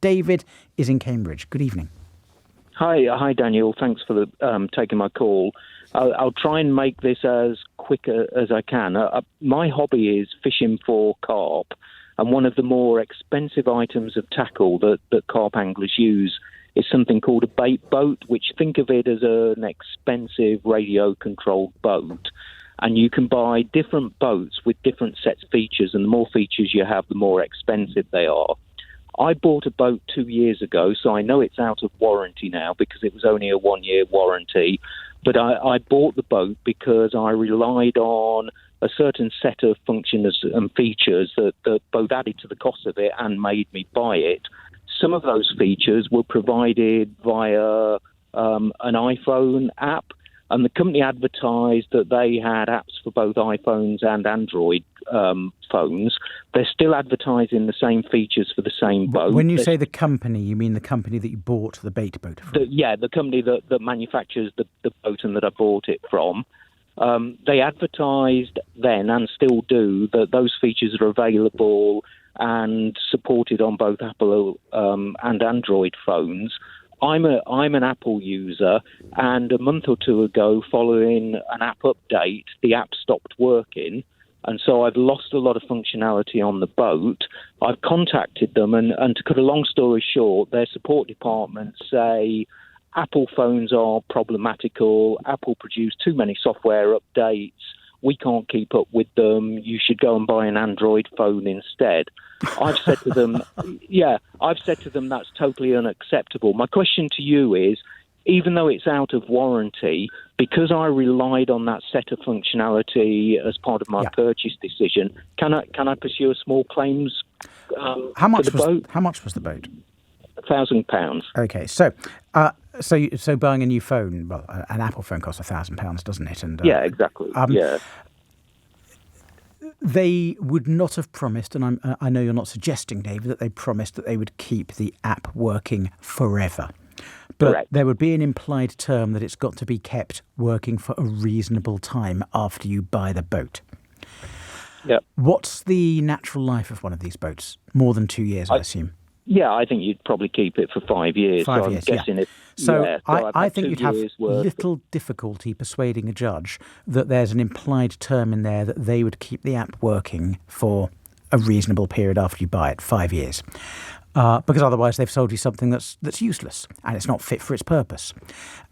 David is in Cambridge. Good evening. Hi, Daniel. Thanks for taking my call. I'll try and make this as quick as I can. My hobby is fishing for carp, and one of the more expensive items of tackle that carp anglers use is something called a bait boat, which think of it as an expensive radio-controlled boat. And you can buy different boats with different sets of features, and the more features you have, the more expensive they are. I bought a boat 2 years ago, so I know it's out of warranty now because it was only a 1-year warranty. But I bought the boat because I relied on a certain set of functions and features that both added to the cost of it and made me buy it. Some of those features were provided via an iPhone app, and the company advertised that they had apps for both iPhones and Android phones. They're still advertising the same features for the same boat. When you say the company, you mean the company that you bought the bait boat from? The company that manufactures the boat and that I bought it from. They advertised then and still do that those features are available and supported on both Apple and Android phones. I'm an Apple user, and a month or two ago, following an app update, the app stopped working, and so I've lost a lot of functionality on the boat. I've contacted them, and to cut a long story short, their support department say Apple phones are problematical, Apple produce too many software updates, we can't keep up with them, you should go and buy an Android phone instead. I've said to them, that's totally unacceptable. My question to you is, even though it's out of warranty, because I relied on that set of functionality as part of my purchase decision, can I pursue a small claims How much for the boat? How much was the boat? £1,000. Okay, so buying a new phone, well, an Apple phone costs £1,000, doesn't it? And yeah, exactly. Yeah. They would not have promised, and I know you're not suggesting, David, that they promised that they would keep the app working forever. But Correct. There would be an implied term that it's got to be kept working for a reasonable time after you buy the boat. Yep. What's the natural life of one of these boats? More than 2 years, I assume. Yeah, I think you'd probably keep it for 5 years. 5 so years, I'm guessing I think you'd have little difficulty persuading a judge that there's an implied term in there that they would keep the app working for a reasonable period after you buy it, 5 years. Because otherwise they've sold you something that's useless and it's not fit for its purpose.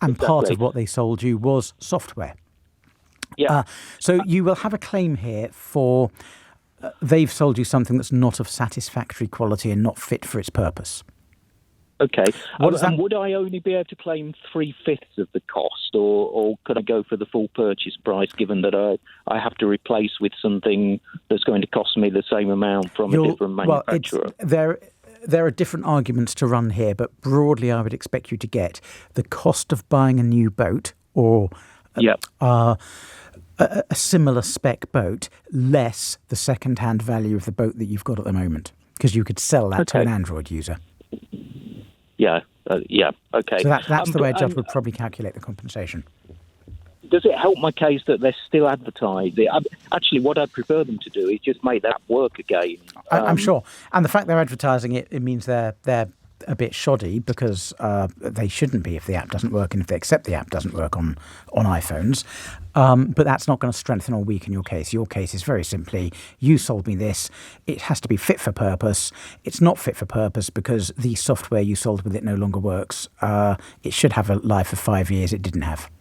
And Exactly. Part of what they sold you was software. Yeah. So you will have a claim here for they've sold you something that's not of satisfactory quality and not fit for its purpose. Okay. What is that? And would I only be able to claim 3/5 of the cost, or could I go for the full purchase price, given that I have to replace with something that's going to cost me the same amount from a different manufacturer? Well, there are different arguments to run here, but broadly I would expect you to get the cost of buying a new boat or a similar spec boat, less the second-hand value of the boat that you've got at the moment, because you could sell that to an Android user. Yeah, okay. So that's the way a judge would probably calculate the compensation. Does it help my case that they're still advertising? Actually, what I'd prefer them to do is just make that work again. I'm sure. And the fact they're advertising it means they're a bit shoddy, because they shouldn't be if the app doesn't work and if they accept the app doesn't work on iPhones. But that's not going to strengthen or weaken your case. Your case is very simply, you sold me this. It has to be fit for purpose. It's not fit for purpose because the software you sold with it no longer works. It should have a life of 5 years. It didn't have.